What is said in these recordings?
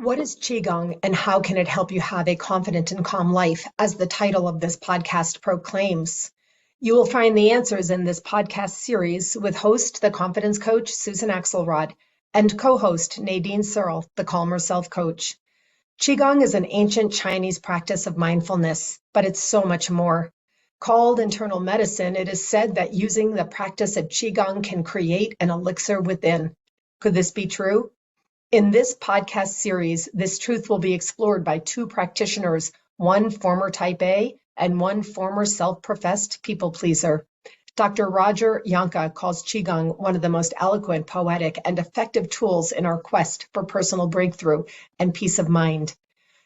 What is Qigong and how can it help you have a confident and calm life, as the title of this podcast proclaims? You will find the answers in this podcast series with host, the Confidence Coach Susan Axelrod, and co-host Nadine Searle, the Calmer Self Coach. Qigong is an ancient Chinese practice of mindfulness, but it's so much more. Called internal medicine, it is said that using the practice of Qigong can create an elixir within. Could this be true? In this podcast series, this truth will be explored by two practitioners, one former Type A and one former self-professed people pleaser. Dr. Roger Jahnke calls Qigong one of the most eloquent, poetic, and effective tools in our quest for personal breakthrough and peace of mind.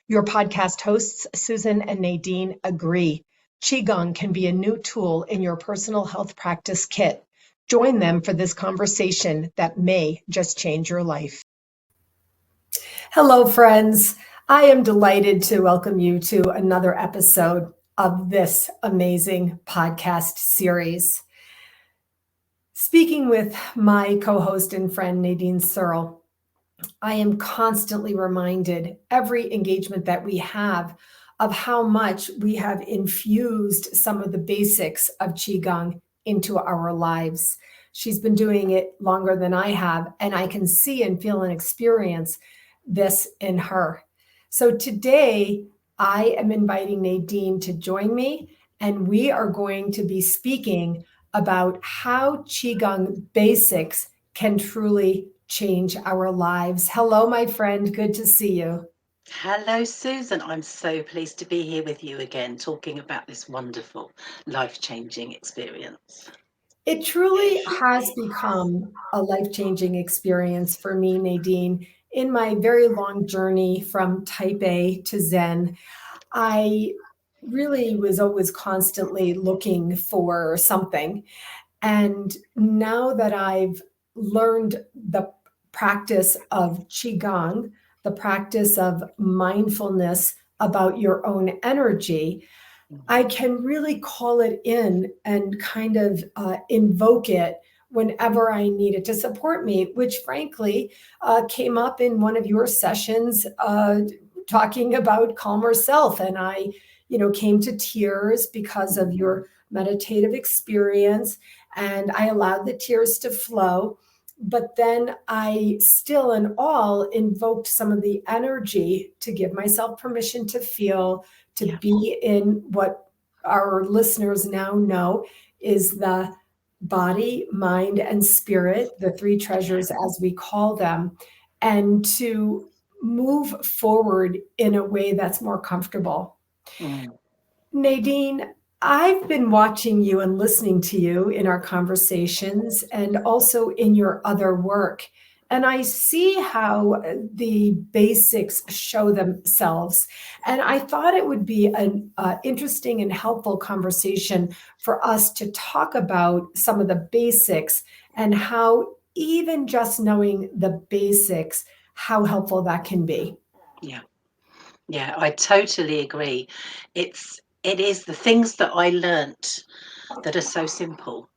Your podcast hosts, Susan and Nadine, agree. Qigong can be a new tool in your personal health practice kit. Join them for this conversation that may just change your life. Hello, friends. I am delighted to welcome you to another episode of this amazing podcast series. Speaking with my co-host and friend, Nadine Searle, I am constantly reminded every engagement that we have of how much we have infused some of the basics of Qigong into our lives. She's been doing it longer than I have, and I can see and feel and experience this in her. So today, I am inviting Nadine to join me, and we are going to be speaking about how Qigong basics can truly change our lives. Hello, my friend. Good to see you. Hello, Susan. I'm so pleased to be here with you again, talking about this wonderful, life-changing experience. It truly has become a life-changing experience for me, Nadine. In my very long journey from Type A to Zen, I really was always constantly looking for something. And now that I've learned the practice of Qigong, the practice of mindfulness about your own energy, I can really call it in and kind of invoke it whenever I need it to support me, which frankly came up in one of your sessions talking about calmer self. And I, came to tears because of your meditative experience, and I allowed the tears to flow. But then I still and all invoked some of the energy to give myself permission to feel, to be in what our listeners now know is the body, mind, and spirit, the three treasures as we call them, and to move forward in a way that's more comfortable. Nadine, I've been watching you and listening to you in our conversations and also in your other work. And I see how the basics show themselves. And I thought it would be an interesting and helpful conversation for us to talk about some of the basics and how even just knowing the basics, how helpful that can be. Yeah, I totally agree. It is the things that I learnt that are so simple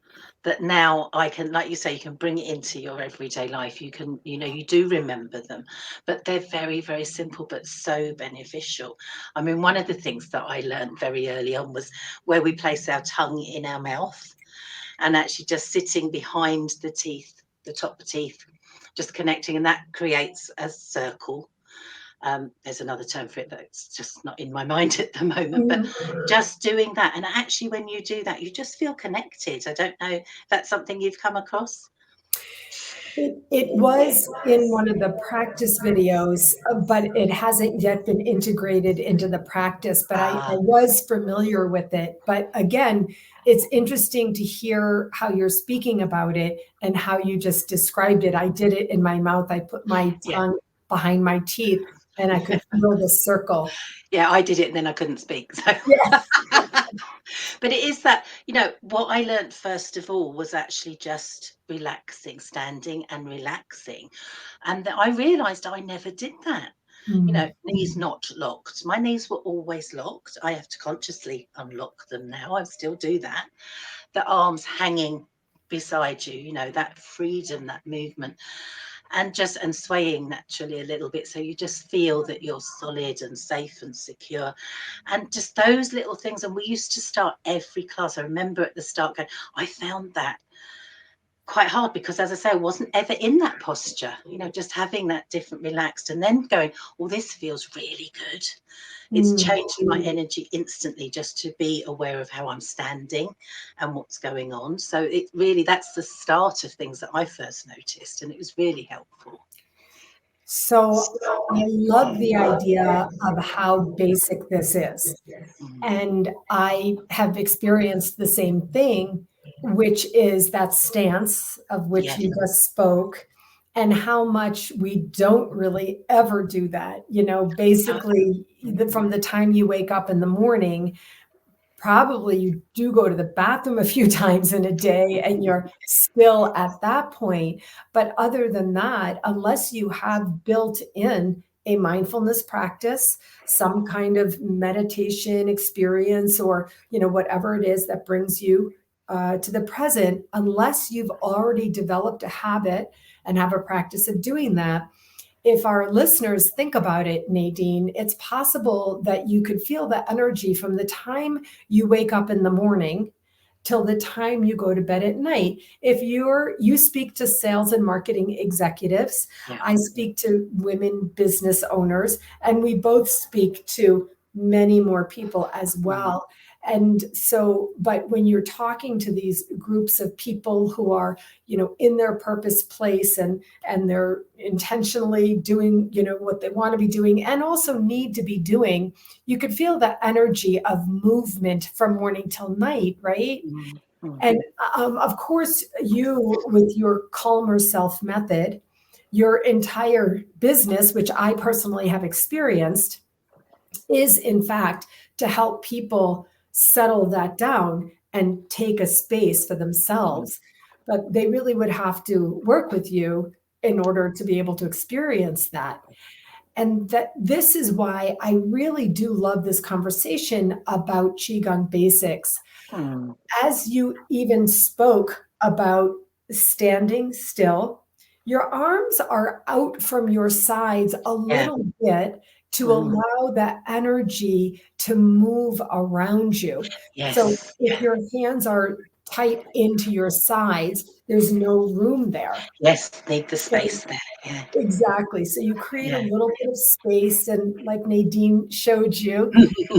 that now I can, like you say, you can bring it into your everyday life. You can, you do remember them, but they're very, very simple, but so beneficial. I mean, one of the things that I learned very early on was where we place our tongue in our mouth and actually just sitting behind the teeth, the top teeth, just connecting, and that creates a circle. There's another term for it that's just not in my mind at the moment, but just doing that. And actually, when you do that, you just feel connected. I don't know if that's something you've come across. It was in one of the practice videos, but it hasn't yet been integrated into the practice, but I was familiar with it. But again, it's interesting to hear how you're speaking about it and how you just described it. I did it in my mouth. I put my tongue behind my teeth and I could feel the circle. Yeah, I did it and then I couldn't speak. So. Yeah. But it is that, what I learned first of all was actually just relaxing, standing and relaxing. And I realized I never did that. Knees not locked. My knees were always locked. I have to consciously unlock them now. I still do that. The arms hanging beside you, that freedom, that movement. and swaying naturally a little bit, so you just feel that you're solid and safe and secure, and just those little things. And we used to start every class, I remember at the start going, I found that quite hard because, as I say, I wasn't ever in that posture, just having that different relaxed, and then going, oh, this feels really good. It's changing my energy instantly just to be aware of how I'm standing and what's going on. So it really, that's the start of things that I first noticed, and it was really helpful. So I love the idea of how basic this is. And I have experienced the same thing, which is that stance of which Yes. you just spoke, and how much we don't really ever do that. Basically, from the time you wake up in the morning, probably you do go to the bathroom a few times in a day and you're still at that point. But other than that, unless you have built in a mindfulness practice, some kind of meditation experience, or whatever it is that brings you to the present, unless you've already developed a habit and have a practice of doing that, if our listeners think about it, Nadine, it's possible that you could feel the energy from the time you wake up in the morning till the time you go to bed at night. If you speak to sales and marketing executives, Yeah. I speak to women business owners, and we both speak to many more people as well. And so, but when you're talking to these groups of people who are, in their purpose place, and they're intentionally doing, what they want to be doing and also need to be doing, you could feel the energy of movement from morning till night, right? And of course, you, with your calmer self method, your entire business, which I personally have experienced, is in fact to help people settle that down and take a space for themselves. But they really would have to work with you in order to be able to experience that. And that this is why I really do love this conversation about Qigong basics. As you even spoke about standing still, your arms are out from your sides a Yeah. little bit to allow that energy to move around you. So Yes. if your hands are tight into your sides, there's no room there. Yes. Need the So space there. Yeah. exactly. So you create a Yeah. little bit of space, and like Nadine showed you, a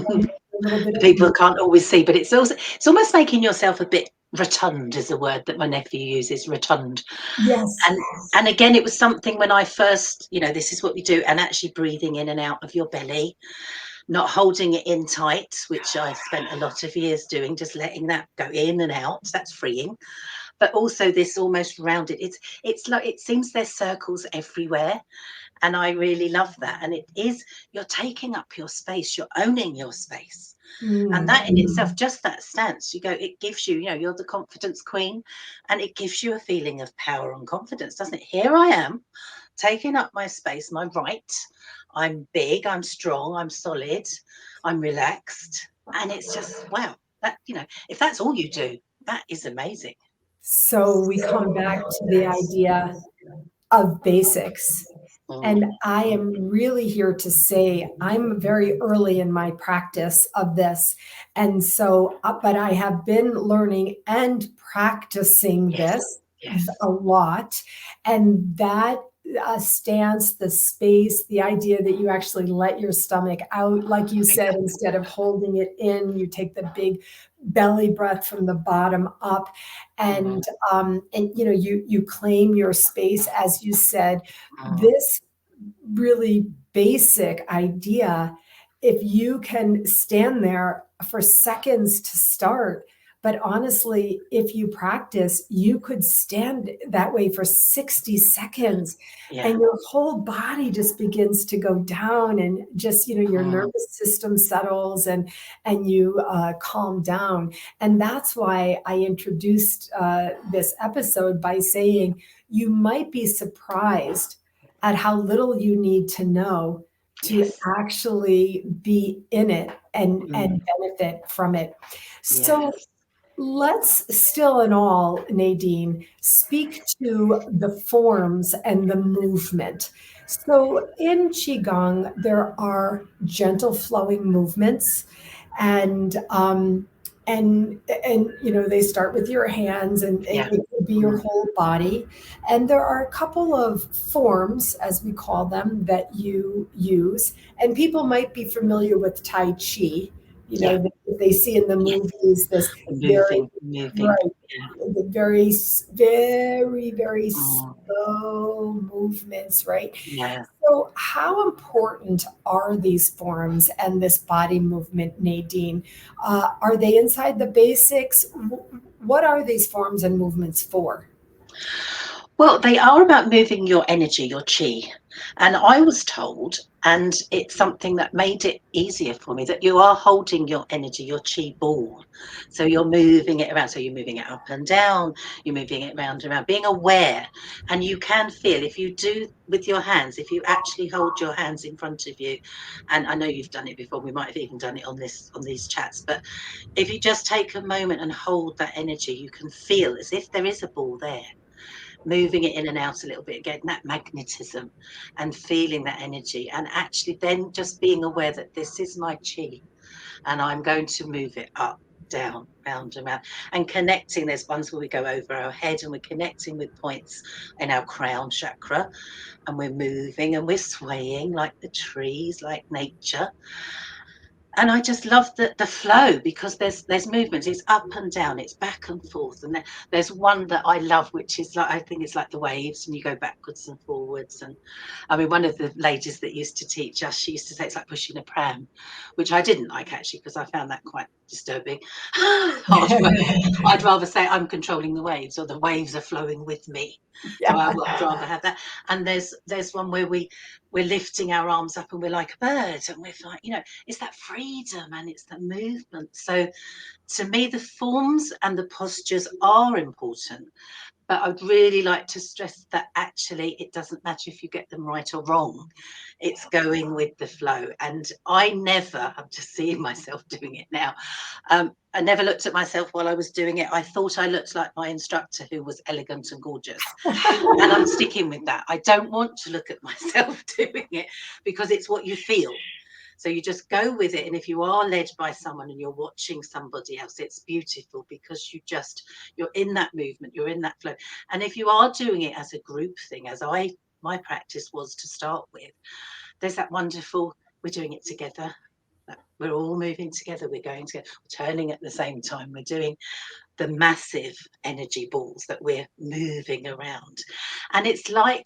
little bit of People can't always see, but it's almost making yourself a bit rotund is the word that my nephew uses, rotund. yes. And again, it was something when I first, this is what we do, and actually breathing in and out of your belly, not holding it in tight, which I spent a lot of years doing, just letting that go in and out. That's freeing. But also this almost rounded. It's like, it seems there's circles everywhere. And I really love that. And it is, you're taking up your space, you're owning your space. And Mm. that in itself, just that stance, it gives you, you're the confidence queen, and it gives you a feeling of power and confidence, doesn't it? Here I am, taking up my space, my right. I'm big, I'm strong, I'm solid, I'm relaxed. And it's just, wow, that, if that's all you do, that is amazing. So we come back to the idea of basics. And Mm. I am really here to say I'm very early in my practice of this. And so, but I have been learning and practicing Yes, this yes. a lot. And that stance, the space, the idea that you actually let your stomach out, like you said, instead of holding it in, you take the big belly breath from the bottom up, and you claim your space, as you said. This really basic idea, if you can stand there for seconds to start, but honestly, if you practice, you could stand that way for 60 seconds, Yeah. and your whole body just begins to go down, and just, your nervous system settles, and you calm down. And that's why I introduced this episode by saying you might be surprised at how little you need to know to Yes. actually be in it and benefit from it. So Yes. Let's still in all, Nadine, speak to the forms and the movement. So in Qigong, there are gentle flowing movements, and they start with your hands, and Yeah. it could be your whole body. And there are a couple of forms, as we call them, that you use. And people might be familiar with Tai Chi. Yeah. They see in the Yes. movies this very Moving. right, Yeah. the very, very, very Mm, slow movements, right? yeah. So, how important are these forms and this body movement, Nadine? Are they inside the basics? What are these forms and movements for? Well, they are about moving your energy, your chi. And I was told, and it's something that made it easier for me, that you are holding your energy, your chi ball. So you're moving it around. So you're moving it up and down, you're moving it round and around, being aware. And you can feel if you do with your hands, if you actually hold your hands in front of you, and I know you've done it before, we might have even done it on these chats, but if you just take a moment and hold that energy, you can feel as if there is a ball there, moving it in and out a little bit, getting that magnetism and feeling that energy, and actually then just being aware that this is my chi and I'm going to move it up, down, round and round, and connecting. There's ones where we go over our head and we're connecting with points in our crown chakra, and we're moving and we're swaying like the trees, like nature. And I just love the flow, because there's movements. It's up and down, it's back and forth, and there's one that I love, which is like, I think it's like the waves, and you go backwards and forwards. And I mean, one of the ladies that used to teach us, she used to say it's like pushing a pram, which I didn't like actually, because I found that quite disturbing. Hard work. I'd rather say I'm controlling the waves, or the waves are flowing with me. So Yeah. I'd rather have that. And there's one where we're lifting our arms up and we're like a bird, and we're like, it's that freedom and it's that movement. So to me, the forms and the postures are important, but I'd really like to stress that actually it doesn't matter if you get them right or wrong. It's going with the flow. And I'm just seeing myself doing it now. I never looked at myself while I was doing it. I thought I looked like my instructor, who was elegant and gorgeous. And I'm sticking with that. I don't want to look at myself doing it, because it's what you feel. So you just go with it. And if you are led by someone and you're watching somebody else, it's beautiful, because you're in that movement, you're in that flow. And if you are doing it as a group thing, as my practice was to start with, there's that wonderful, we're doing it together. We're all moving together. We're going together. We're turning at the same time. We're doing the massive energy balls that we're moving around. And it's like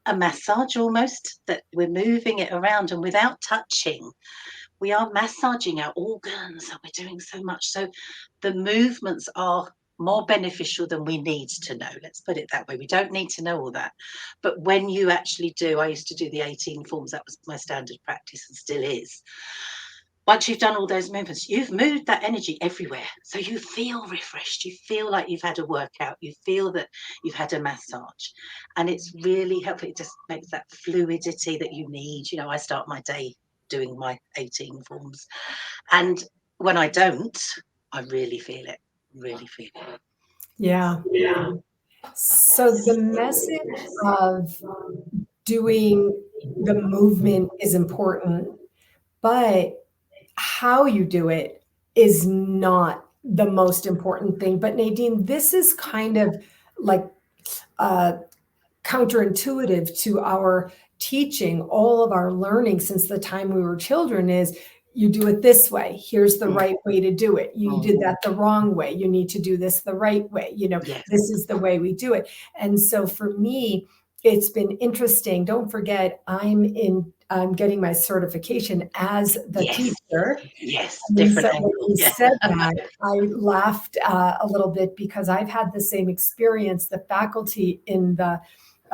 a massage almost, that we're moving it around, and without touching, we are massaging our organs, and we're doing so much. So the movements are more beneficial than we need to know. Let's put it that way. We don't need to know all that. But when you actually do, I used to do the 18 forms. That was my standard practice and still is. Once you've done all those movements, you've moved that energy everywhere. So you feel refreshed. You feel like you've had a workout. You feel that you've had a massage. And it's really helpful. It just makes that fluidity that you need. I start my day doing my 18 forms. And when I don't, I really feel it. Really feel it. Yeah. So the message of doing the movement is important, but how you do it is not the most important thing. But Nadine, this is kind of like uh, counterintuitive to our teaching. All of our learning since the time we were children is, you do it this way. Here's the right way to do it. You did that the wrong way. You need to do this the right way. Yes. This is the way we do it. And so for me, it's been interesting. Don't forget, I'm getting my certification as the Yes. teacher. Yes. And so Different when angle. you Yeah. said that, I laughed a little bit, because I've had the same experience. The faculty in the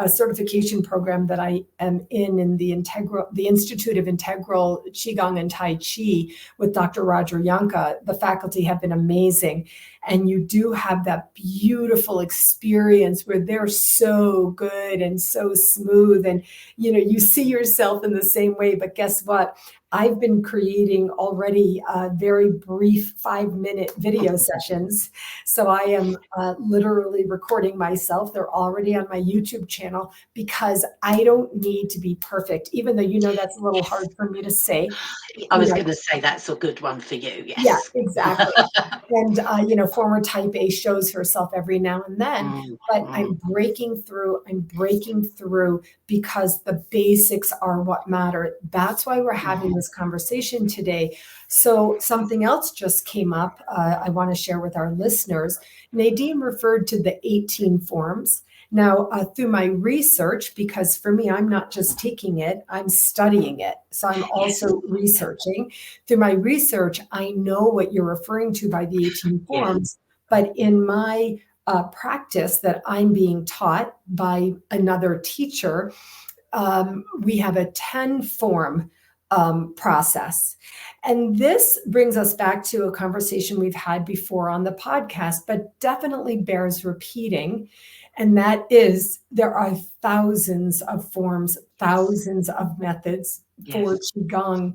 certification program that I am in the Institute of Integral Qigong and Tai Chi with Dr. Roger Jahnke, the faculty have been amazing. and you do have that beautiful experience where they're so good and so smooth, and you see yourself in the same way. But guess what? I've been creating already very brief 5-minute video sessions. So I am literally recording myself. They're already on my YouTube channel because I don't need to be perfect, even though that's a little hard for me to say. I You was know, going to say that's a good one for you. yeah, Yes. exactly. And, former type A shows herself every now and then, but I'm breaking through because the basics are what matter. That's why we're having this conversation today. So something else just came up. I want to share with our listeners. Nadine referred to the 18 forms. Now, through my research, because for me, I'm not just taking it, I'm studying it. So I'm also researching. Through my research, I know what you're referring to by the 18 forms, but in my practice that I'm being taught by another teacher, we have a 10 form process. And this brings us back to a conversation we've had before on the podcast, but definitely bears repeating. And that is, there are thousands of forms, thousands of methods for Qigong.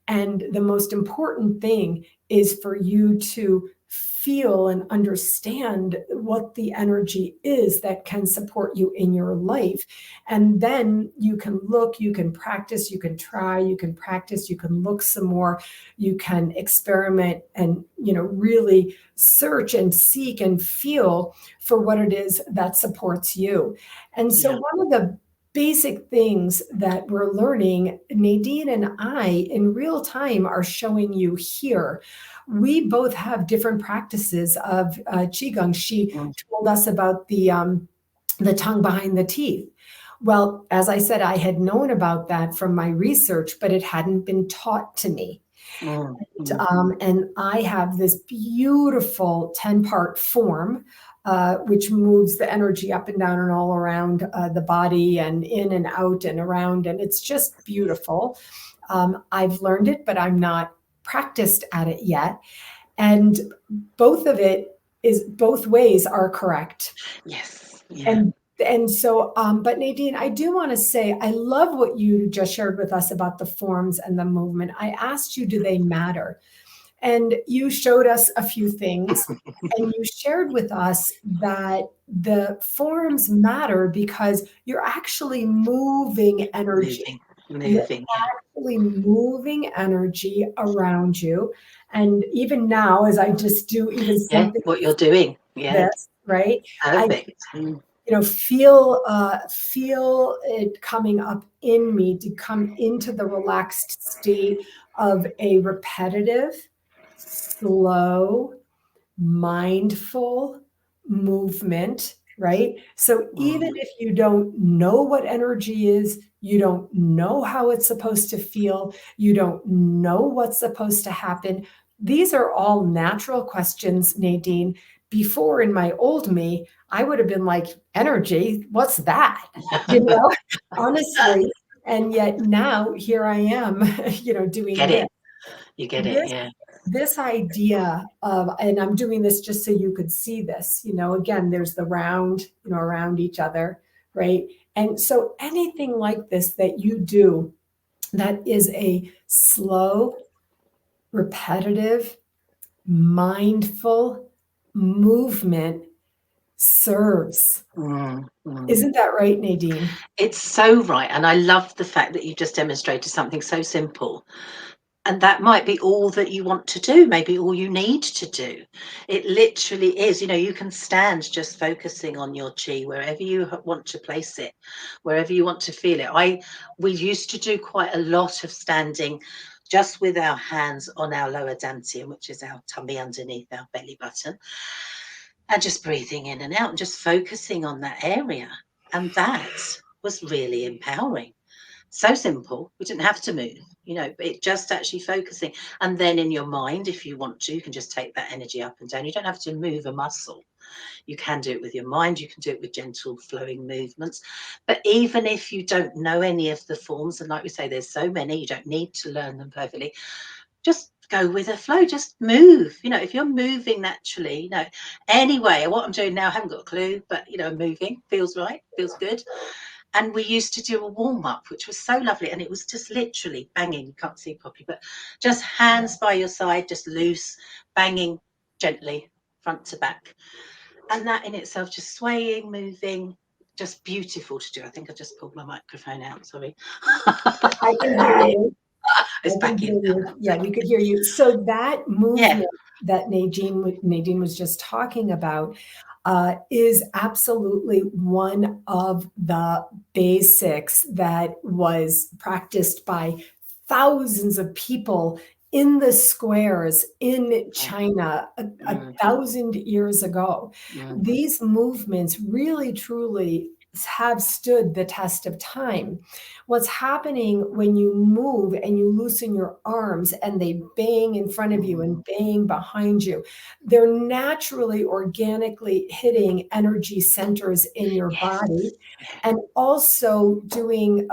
And the most important thing is for you to feel and understand what the energy is that can support you in your life. And then you can look, you can practice, you can try, you can practice, you can look some more, you can experiment and, really search and seek and feel for what it is that supports you. And so one of the basic things that we're learning, Nadine and I in real time are showing you here. We both have different practices of Qigong. She told us about the tongue behind the teeth. Well, as I said, I had known about that from my research, but it hadn't been taught to me. And I have this beautiful 10-part form, which moves the energy up and down and all around the body and in and out and around. And it's just beautiful. I've learned it, but I'm not practiced at it yet. And both ways are correct. Yes. Yeah. And so, but Nadine, I do want to say, I love what you just shared with us about the forms and the movement. I asked you, do they matter? And you showed us a few things, and you shared with us that the forms matter because you're actually moving energy. You're actually moving energy around you. And even now, as I just do even something what you're doing. this, right? Perfect. Feel it coming up in me to come into the relaxed state of a repetitive, slow, mindful movement, right? So even if you don't know what energy is, you don't know how it's supposed to feel, you don't know what's supposed to happen. These are all natural questions, Nadine. Before, in my old me, I would have been like, energy, what's that? Honestly. And yet now here I am, doing this. You get it. Yeah. This idea of, and I'm doing this just so you could see this, again, there's the round, around each other, right? And so anything like this that you do that is a slow, repetitive, mindful movement serves. Isn't that right, Nadine? It's so right. And I love the fact that you just demonstrated something so simple. And that might be all that you want to do, maybe all you need to do. It literally is, you can stand just focusing on your chi wherever you want to place it, wherever you want to feel it. We used to do quite a lot of standing just with our hands on our lower dantian, which is our tummy underneath our belly button, and just breathing in and out and just focusing on that area. And that was really empowering. So simple. We didn't have to move, it just actually focusing. And then in your mind, if you want to, you can just take that energy up and down. You don't have to move a muscle. You can do it with your mind. You can do it with gentle flowing movements. But even if you don't know any of the forms, and like we say, there's so many, you don't need to learn them perfectly. Just go with the flow, just move. If you're moving naturally, anyway, what I'm doing now, I haven't got a clue, but moving feels right, feels good. And we used to do a warm-up, which was so lovely, and it was just literally banging. You can't see properly, but just hands by your side, just loose, banging gently front to back, and that in itself, just swaying, moving, just beautiful to do. I think I just pulled my microphone out, sorry. I can hear you. I It's can back hear in. you. Yeah, we could hear you. So that Yeah. movement that Nadine was just talking about is absolutely one of the basics that was practiced by thousands of people in the squares in Yeah. China a thousand years ago. These movements really, truly have stood the test of time. What's happening when you move and you loosen your arms and they bang in front of you and bang behind you, they're naturally, organically hitting energy centers in your body, and also doing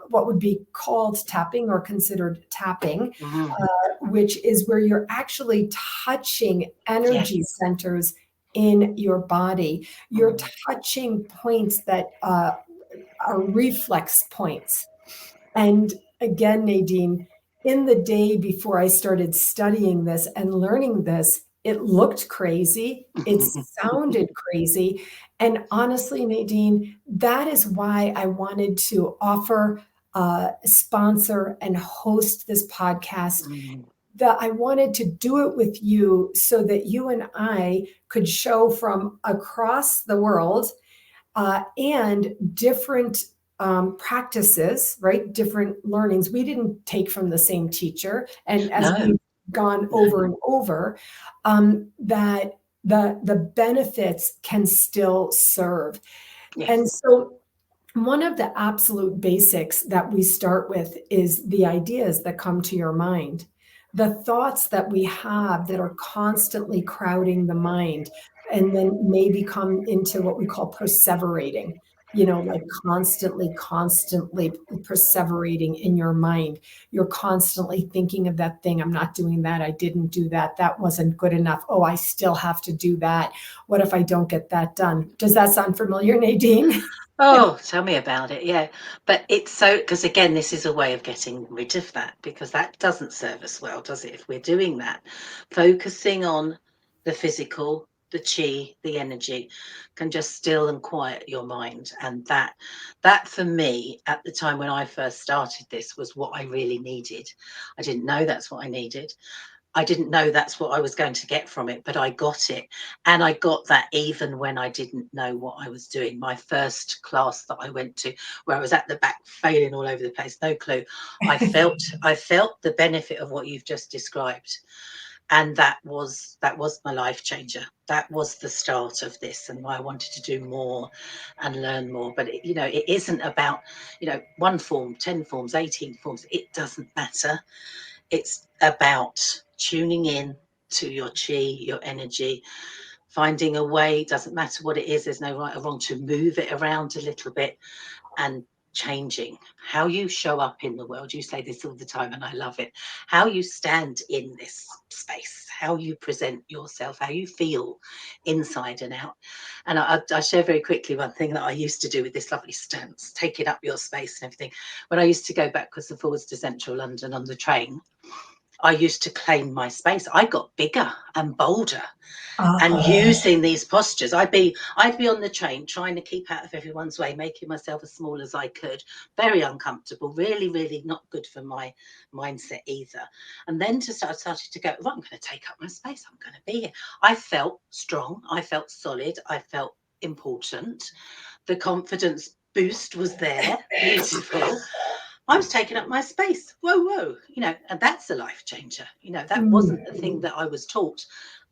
what would be called tapping or considered tapping, which is where you're actually touching Yeah. energy centers in your body. You're touching points that are reflex points. And again, Nadine, in the day before I started studying this and learning this, it looked crazy. It sounded crazy. And honestly, Nadine, that is why I wanted to offer, sponsor, and host this podcast. That I wanted to do it with you so that you and I could show from across the world and different practices, right? Different learnings. We didn't take from the same teacher. And as No. we've gone over and over, that the benefits can still serve. Yes. And so one of the absolute basics that we start with is the ideas that come to your mind, the thoughts that we have that are constantly crowding the mind, and then maybe come into what we call perseverating, like constantly perseverating in your mind. You're constantly thinking of that thing. I'm not doing that. I didn't do that. That wasn't good enough. Oh, I still have to do that. What if I don't get that done? Does that sound familiar, Nadine? Oh, tell me about it. Yeah. But it's so, because again, this is a way of getting rid of that, because that doesn't serve us well, does it? If we're doing that, focusing on the physical, the chi, the energy can just still and quiet your mind. And that for me at the time when I first started this was what I really needed. I didn't know that's what I needed. I didn't know that's what I was going to get from it, but I got it. And I got that even when I didn't know what I was doing. My first class that I went to, where I was at the back failing all over the place, no clue. I felt the benefit of what you've just described. And that was my life changer. That was the start of this and why I wanted to do more and learn more. But it isn't about, one form, 10 forms, 18 forms. It doesn't matter. It's about tuning in to your chi, your energy, finding a way, doesn't matter what it is, there's no right or wrong, to move it around a little bit and changing how you show up in the world. You say this all the time and I love it. How you stand in this space, how you present yourself, how you feel inside and out. And I share very quickly one thing that I used to do with this lovely stance, taking up your space and everything. When I used to go backwards and forwards to central London on the train, I used to claim my space. I got bigger and bolder and using these postures. I'd be on the train trying to keep out of everyone's way, making myself as small as I could. Very uncomfortable, really, really not good for my mindset either. And then I started to go, right, I'm going to take up my space. I'm going to be here. I felt strong. I felt solid. I felt important. The confidence boost was there. Beautiful. I was taking up my space. Whoa, and that's a life changer. That wasn't the thing that I was taught.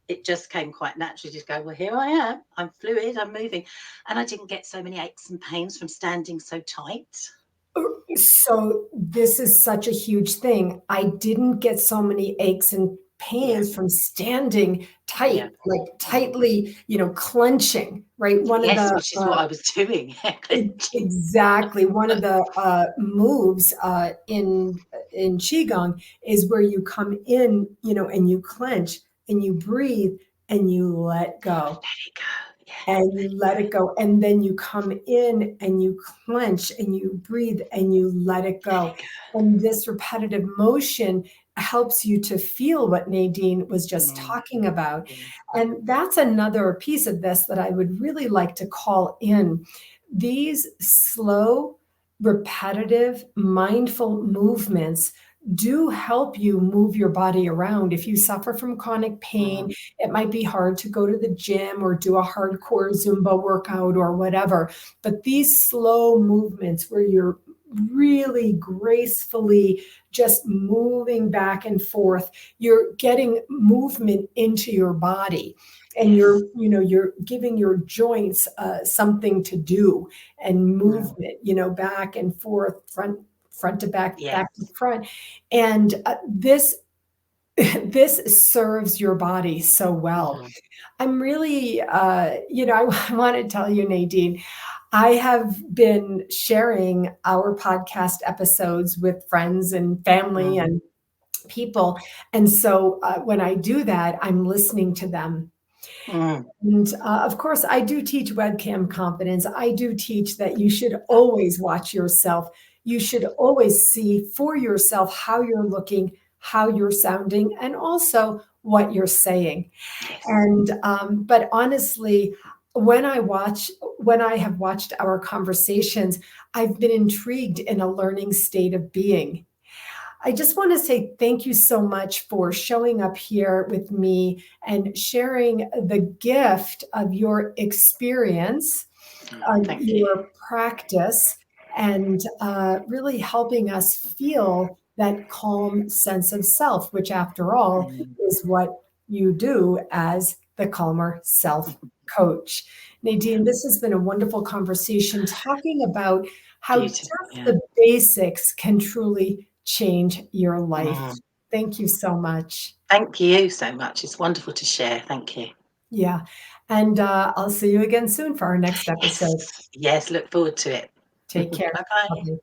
It just came quite naturally to go, well, here I am. I'm fluid. I'm moving. And I didn't get so many aches and pains from standing so tight. So this is such a huge thing. I didn't get so many aches and pains from standing Yeah. tight, like tightly, clenching, right? One of Yes, the which is what I was doing. Clenching. exactly one of the moves in Qigong is where you come in, and you clench and you breathe and you let go. Let it go. Yeah. And you let it go. And then you come in and you clench and you breathe and you let it go. And this repetitive motion helps you to feel what Nadine was just talking about. Yeah. And that's another piece of this that I would really like to call in. These slow, repetitive, mindful movements do help you move your body around. If you suffer from chronic pain, it might be hard to go to the gym or do a hardcore Zumba workout or whatever. But these slow movements where you're really gracefully just moving back and forth, you're getting movement into your body. And Yes. you're giving your joints something to do, and movement, back and forth, front to back, Yes. back to front. And this serves your body so well. I'm really, I want to tell you, Nadine, I have been sharing our podcast episodes with friends and family and people. And so when I do that, I'm listening to them. And of course, I do teach webcam confidence. I do teach that you should always watch yourself. You should always see for yourself how you're looking, how you're sounding, and also what you're saying. Yes. And but honestly, when I have watched our conversations, I've been intrigued in a learning state of being. I just want to say thank you so much for showing up here with me and sharing the gift of your experience, Thank you. your practice, and really helping us feel that calm sense of self, which, after all, is what you do as the Calmer Self Coach. Nadine, this has been a wonderful conversation talking about how Beautiful. just Yeah. the basics can truly change your life. Thank you so much. Thank you so much. It's wonderful to share. Thank you. Yeah. And I'll see you again soon for our next episode. Yes. Yes. Look forward to it. Take care. Bye bye. Bye-bye.